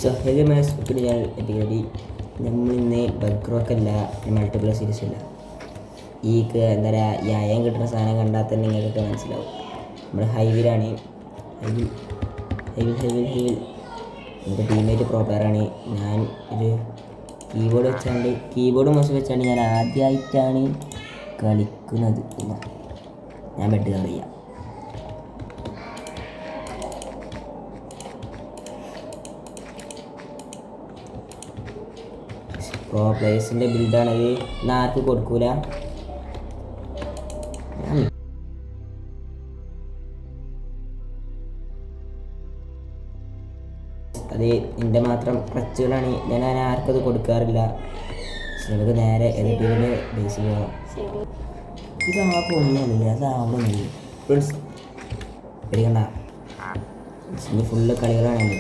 So heavy match ഒക്കെ ഞാൻ എത്തിക്കടി നമ്മളിന്ന് ബഗ്രോക്കല്ല മൾട്ടിപ്ലർ സീരീസ് അല്ല ഈ എന്താ പറയുക ഈ അയം കിട്ടുന്ന സാധനം കണ്ടാൽ തന്നെ നിങ്ങൾക്കൊക്കെ മനസ്സിലാവും. നമ്മൾ ഹൈവിലാണ്. ഹൈവിൽ എൻ്റെ ടീമേറ്റ് പ്രോ പ്ലെയറാണ്. ഞാൻ ഒരു കീബോർഡ് മോശം വെച്ചാണ്ട് ഞാൻ ആദ്യമായിട്ടാണ് കളിക്കുന്നത്. ഞാൻ ബെഡ് കവർ ചെയ്യാം. പ്രോ പ്ലേയേഴ്സിൻ്റെ ബിൽഡാണത്. എന്നാൽ ആർക്ക് കൊടുക്കൂല. അത് എൻ്റെ മാത്രം ക്ലച്ചുകളാണ്. ഞാൻ ആർക്കത് കൊടുക്കാറില്ല. നമുക്ക് നേരെ എതിർപ്പിൻ്റെ ബേസിൽ പോകാം. ഇതാകൊന്നുമില്ല, അതാവുന്നില്ല ഫ്രണ്ട്സ്. പേടിക്കണ്ട, ഇനി ഫുള്ള് കളികളാണ്.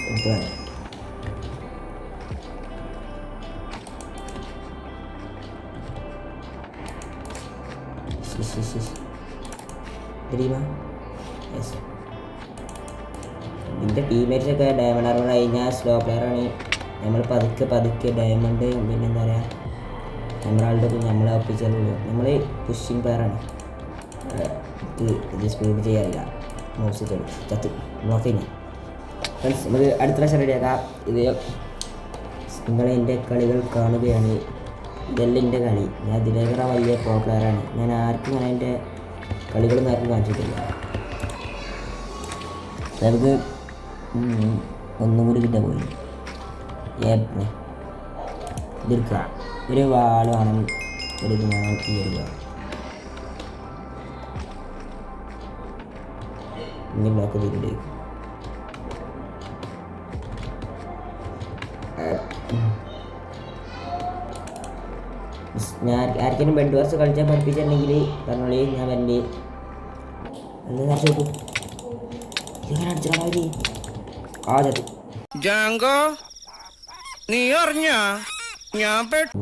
എടുത്തു ഇതിൻ്റെ ടീമേറ്റ്സൊക്കെ ഡയമണ്ട് ആർമർ കഴിഞ്ഞാൽ സ്ലോ പ്ലെയറാണ്. നമ്മൾ പതുക്കെ ഡയമണ്ട് പിന്നെ എന്താ പറയുക എമറാൾഡൊക്കെ നമ്മളെ ഒപ്പിച്ചുള്ളൂ. നമ്മൾ പുഷിങ് പ്ലെയറാണ്. ഇത് സ്പീഡ് ചെയ്യാറില്ല. മൗസ് ചത്ത് ബ്ലോക്ക് കഴിഞ്ഞാൽ ഫ്രണ്ട്സ് നമുക്ക് അടുത്ത പ്രാവശ്യം റെഡിയാക്കാം. ഇത് നിങ്ങൾ എൻ്റെ കളികൾ കാണുകയാണ്. ഇതെല്ലാം എൻ്റെ കളി. ഞാൻ ഇതിലേറെ വലിയ പ്രോ പ്ലെയറാണ്. ഞാൻ ആർക്കും ഞാൻ എൻ്റെ കളികളൊന്നും ആർക്കും കാണിച്ചിട്ടില്ല. നമുക്ക് ഒന്നും കൂടി കിട്ടാൻ പോയി. ഇതെടുക്കുക. ഒരു വാൾ വേണം, ഒരു ഇത് വേണം. ഈ എടുക്കുക. ഇനി ബ്ലോക്ക് ചെയ്തിട്ട് ഞാൻ ആർക്കെങ്കിലും ബെഡ് വാർസ് കളിച്ചാൽ പഠിപ്പിച്ചിട്ടുണ്ടെങ്കിൽ പറഞ്ഞോളി, ഞാൻ വരണ്ടേ. എന്താ ചത്തു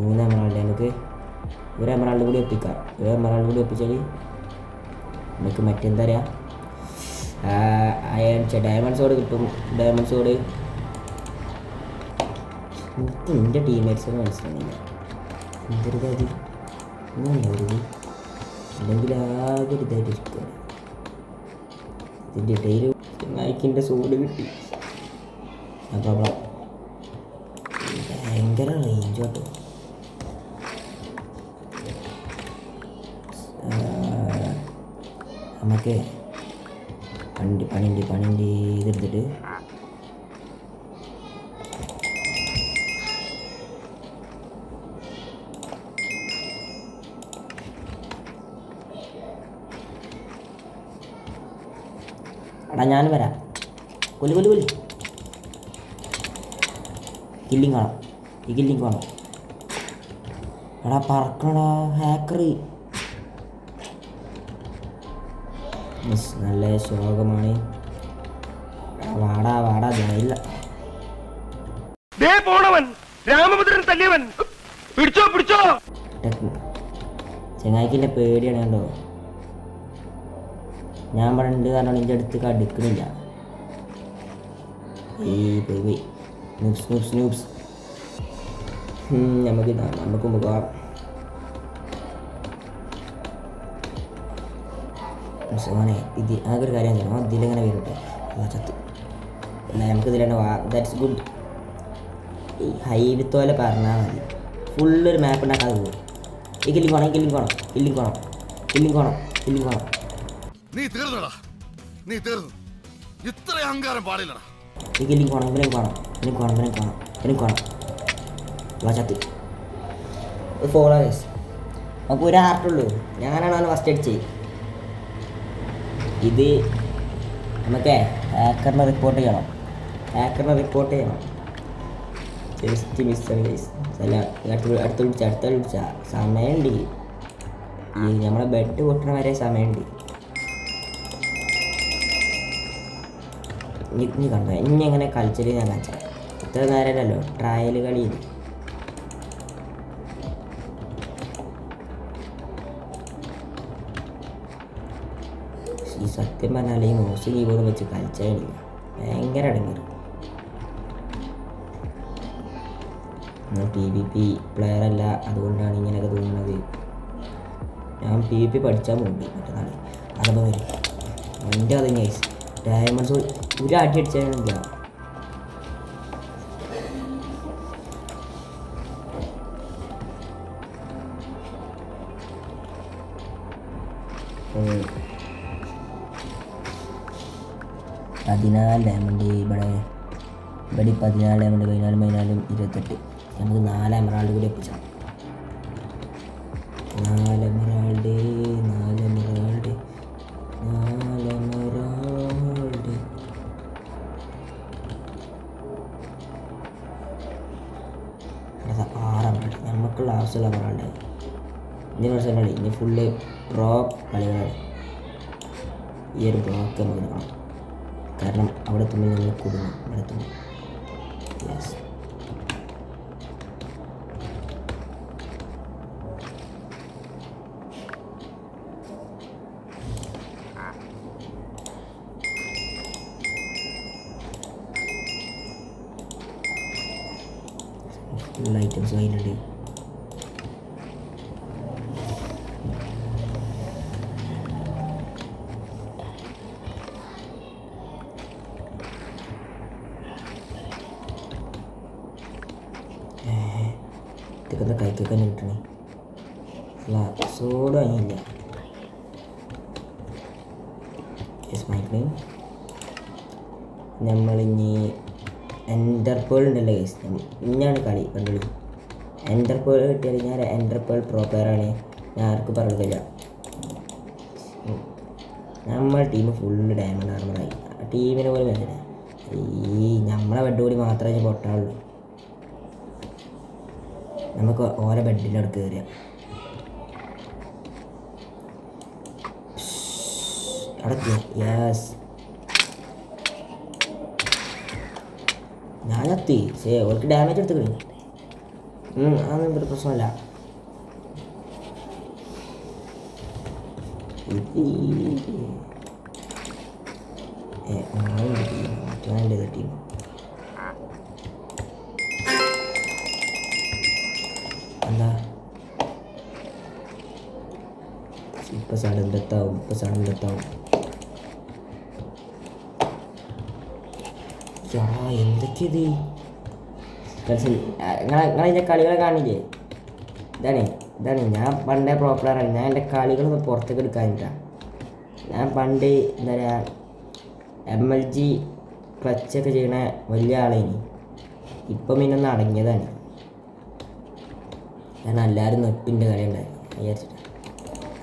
മൂന്ന് എമറാൾഡ്. നമുക്ക് ഒരു എമറാൾഡ് കൂടി ഒപ്പിക്കാം. ഒരു എമറാൾഡ് കൂടി ഒപ്പിച്ചാൽ നമുക്ക് മറ്റെന്താ പറയുക ഡയമണ്ട് സോഡ് കിട്ടും. ഡയമണ്ട് സോഡ് എനിക്ക് എൻ്റെ ടീമേറ്റ്സിന് മനസ്സിലായില്ല. എന്തൊരു കാര്യം ഇങ്ങനെയായിരുന്നു. അല്ലെങ്കിൽ ആകെ ഒരു ഇതായിട്ട് ഇഷ്ടമാണ്. ഇതിൻ്റെ ഇടയിൽ നായിക്കിൻ്റെ സോഡ് കിട്ടി. അപ്പോൾ ഭയങ്കര റേഞ്ച് കേട്ടോ. നമുക്ക് പണിൻ്റെ ഇതെടുത്തിട്ട് എടാ ഞാൻ വരാം. കൊല്ലി കില്ലിങ് കാണാം. ഈ കില്ലിങ് കാണാം. എടാ പറക്കണടാ ഹാക്കർ. നല്ല ശോകമാണ്. വാടാ ഇല്ല. ചെങ്ങായിക്കിൻ്റെ പേടിയാണ് കണ്ടോ. ഞാൻ പറഞ്ഞിട്ട് കാരണം എൻ്റെ അടുത്ത് അടുക്കണില്ല. പോയി സ്നൂപ്സ് നമുക്ക് പോകാം. അങ്ങനെ ഇത് ആകെ ഒരു കാര്യം ചെയ്യണം. ഇതിലെങ്ങനെ വരട്ടെ ചത്ത് അല്ല നമുക്ക് ഇതിലാണ് ദാറ്റ്സ് ഗുഡ്. ഈ ഹൈവിത്തോലെ പറഞ്ഞാൽ മതി. ഫുള്ളൊരു മാപ്പ് ഉണ്ടാക്കാതെ പോകും. ഈ കില്ലിങ് വേണം. നീ തീർന്നു. ഇത്ര അഹങ്കാരം പാടില്ലടാ. എനിക്ക് ചത്ത് ഫോളോവേഴ്സ്. നമുക്ക് ഒരു ഹാർട്ടുള്ളൂ. ഞാനാണ് അവനെ ഫസ്റ്റ് അടിച്ചത്. ഇത് നമുക്ക് ഹാക്കറിനെ റിപ്പോർട്ട് ചെയ്യണം. ജസ്റ്റ് മിസ്സാണ് ഗൈസ്. അല്ല അടുത്ത വിളിച്ച സമയമുണ്ട്. ഈ നമ്മളെ ബെഡ് പൊട്ടണ വരെ സമയമുണ്ട്. ഇനി കണ്ടോ ഇനി എങ്ങനെ കളിച്ചത് ഞാൻ കാണിച്ചാൽ. ഇത്ര നേരമല്ലോ ട്രയൽ കളി. ഈ സത്യം പറഞ്ഞാൽ ഈ മോശം കീബോർഡ് വെച്ച് കളിച്ചാൽ ഭയങ്കര അടങ്ങറ്. ഞാൻ PvP പ്ലെയറല്ല, അതുകൊണ്ടാണ് ഇങ്ങനെയൊക്കെ തോന്നുന്നത്. ഞാൻ PvP പഠിച്ചാൽ മുമ്പ് മറ്റന്നാൾ അതപ്പോൾ വരും. എൻ്റെ അത് നൈസ് ഡയമണ്ട്സ് ഒരു അടി അടിച്ചാലില്ല. പതിനാല് ഡയമണ്ട് ഇവിടെ 14 ഡയമണ്ട് 14 28. നമുക്ക് 4 എമറാൾഡ് കൂടി ഒപ്പിച്ചാൽ 4 എമറാൾഡ്. നമുക്കുള്ള ആവശ്യമുള്ള എമറാൾഡ് ഇനി പ്രശ്നമല്ല. ഇനി ഫുള്ള് പ്രോ കളികളാണ്. ഈ ഒരു ബ്ലോക്ക് നമുക്ക് എടുക്കണം, കാരണം അവിടെ എത്തുമ്പോൾ നമ്മൾ കൊടുക്കണം. അവിടെ എത്തുമ്പോൾ യെസ് ഫുൾ ഐറ്റംസ് അതിലുണ്ട്. ഇതൊക്കെ കൈക്കൊക്കെ തന്നെ കിട്ടണേ. സോഡ് വാങ്ങിയില്ല. നമ്മളിനി എൻ്റർപേൾ ഉണ്ടല്ലോ ഗൈസ്, ഇന്നാണ് കളി കണ്ടുള്ളൂ. എൻ്റർപേൾ കിട്ടിയാൽ ഞാൻ എൻ്റർപേൾ പ്രോ പ്ലെയറാണ്. ഞാൻ ആർക്കും പറഞ്ഞില്ല. നമ്മൾ ടീം ഫുള്ള് ഡയമണ്ട് ആർമറായി. ടീമിനെ പോലും വേണ്ടില്ല. ഈ നമ്മളെ ബെഡ് കൂടി മാത്രമേ പൊട്ടാനുള്ളൂ. നമുക്ക് ഓരോ ബെഡിൻ്റെ അടുത്ത് കയറിയ അവിടെ യെസ് ഞാനെത്തി. ശരി, അവർക്ക് ഡാമേജ് എടുത്തുകളി. അതൊന്നും ഒരു പ്രശ്നമല്ല. മറ്റേ ടീം എന്താ ഇപ്പം സഡൻഡെത്താവും. എന്തൊക്കെയത് നിങ്ങളതിൻ്റെ കളികളെ കാണില്ലേ? ഇതാണ് ഞാൻ പണ്ടേ പ്രോപ്പറാണ്. ഞാൻ എൻ്റെ കളികളൊന്നും പുറത്തേക്ക് എടുക്കാനില്ല. ഞാൻ പണ്ട് എന്താ പറയുക MLG ക്ലച്ചൊക്കെ ചെയ്യണ വലിയ ആളേനി. ഇപ്പം പിന്നെ ഒന്ന് അടങ്ങിയതാണ്. ഞാൻ എല്ലാവരും നെപ്പിൻ്റെ കളി ഉണ്ടായി വിചാരിച്ചിട്ട്.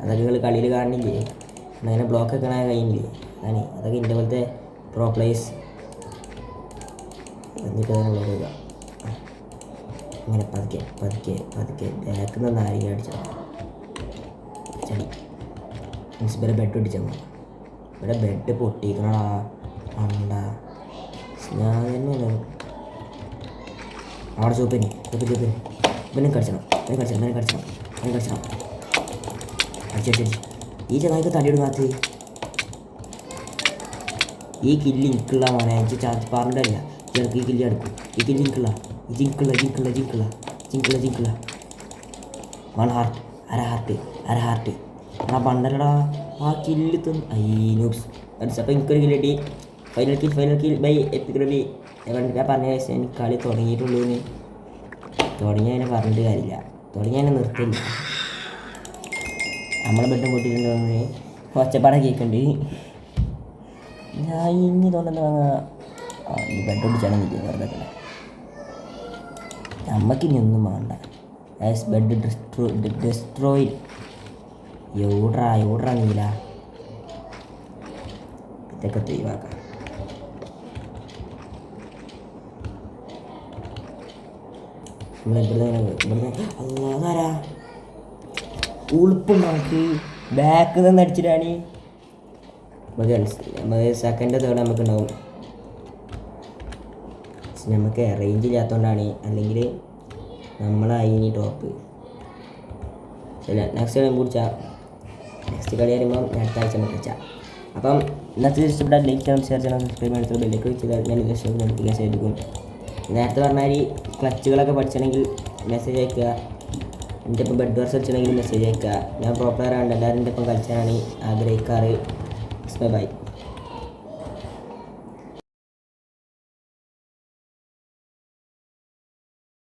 അതൊക്കെ നിങ്ങൾ കളിയിൽ കാണില്ലേ? അങ്ങനെ ബ്ലോക്കൊക്കെ കാണാൻ കഴിയില്ലേ? അതൊക്കെ എൻ്റെ പോലത്തെ പ്രോ പ്ലേയേഴ്സ്. എന്നിട്ട് തന്നെ ബ്ലോക്ക് ചെയ്യുക. ഇങ്ങനെ പതുക്കെ ബാക്കിൽ നിന്ന് നാരിക അടിച്ചാൽ ചടി മീൻസ് ഇവിടെ ബെഡ് അടിച്ചാൽ മതി. ഇവിടെ ബെഡ് പൊട്ടിക്കണടാ അണ്ട. ഞാൻ തന്നെയാണ് അവിടെ ചൂപ്പിന് ഇവനെ കടിച്ചണം. അടിച്ചു ഈ ചങ്ങായിക്ക് തടിയിടുന്നാത്ത്. ഈ കില്ല് എനിക്കുള്ള മോനെ. എനിക്ക് ചാർജ് പറഞ്ഞിട്ടല്ല. ചിലർക്ക് ഈ കില്ല് എടുക്കും. ഈ കില്ല് എനിക്കുള്ള ജിങ്കിള്ള 1 ഹാർട്ട് അര ഹാർട്ട് ആ ബണ്ടലടാ. ആ കില്ല് തന്നു. നൂബ്സ് അപ്പോൾ എനിക്കൊരു കില്ല് കിട്ടി. ഫൈനൽ കിൽ ബൈ എപ്പിക് റബി. ഞാൻ പറഞ്ഞ എനിക്ക് കളി തുടങ്ങിയിട്ടുള്ളൂന്ന്. തുടങ്ങിയതിനെ പറഞ്ഞിട്ട് കാര്യമില്ല. തുടങ്ങിയതിനെ നിർത്തില്ല. നമ്മളെ ബെഡും പൊട്ടിയിട്ടുണ്ടെന്ന് ഒച്ചപ്പാടം കേൾക്കുന്നുണ്ട്. ഞാൻ ഇനി തോന്നുന്നത് വാങ്ങാം. ഈ ബെഡ് ഒട്ടിച്ചാണ് നിൽക്കുന്നത് വെറുതെ. നമുക്കിനി ഒന്നും വേണ്ട. ബെഡ് ഡെസ്ട്രോയിൽ എവിടാ നീല ഇതൊക്കെ ഒഴിവാക്കാം. ഇവിടുന്ന് അല്ലാതാരാ ഉളുപ്പും നമുക്ക് ബാക്കിൽ നിന്ന് അടിച്ചിട്ടാണ്. നമുക്ക് സെക്കൻഡ് തേർഡ് നമുക്ക് ഉണ്ടാവും. നമുക്ക് റേഞ്ച് ഇല്ലാത്തതുകൊണ്ടാണ്. അല്ലെങ്കിൽ നമ്മളായി ടോപ്പ്. ശരി, നെക്സ്റ്റ് കളി പിടിച്ചാൽ നെക്സ്റ്റ് കളി വരുമ്പം അടുത്ത ആഴ്ച നമുക്ക് വെച്ചാൽ അപ്പം ഇന്നത്തെ ഇഷ്ടപ്പെട്ട ലൈക്ക് ചെയ്യണം, ഷെയർ ചെയ്യണം, സബ്സ്ക്രൈബ് ചെയ്യണം, ബെല്ലേക്ക് വെച്ചാൽ ഞാൻ ഇഷ്ടം നോട്ടിഫിക്കേഷൻ എടുക്കും. നേരത്തെ പറഞ്ഞാൽ ഈ ക്ലച്ചുകളൊക്കെ പഠിച്ചണമെങ്കിൽ മെസ്സേജ് അയക്കുക. എൻ്റെ ഇപ്പം ബെഡ് വർസ് വെച്ചിട്ടുണ്ടെങ്കിൽ മെസ്സേജ് അയക്കുക. ഞാൻ പ്രോപ്പർ ആണ്ട് എല്ലാവരും എൻ്റെ ഇപ്പം കളിച്ചാനാണ് ആഗ്രഹിക്കാറ്. ബൈ.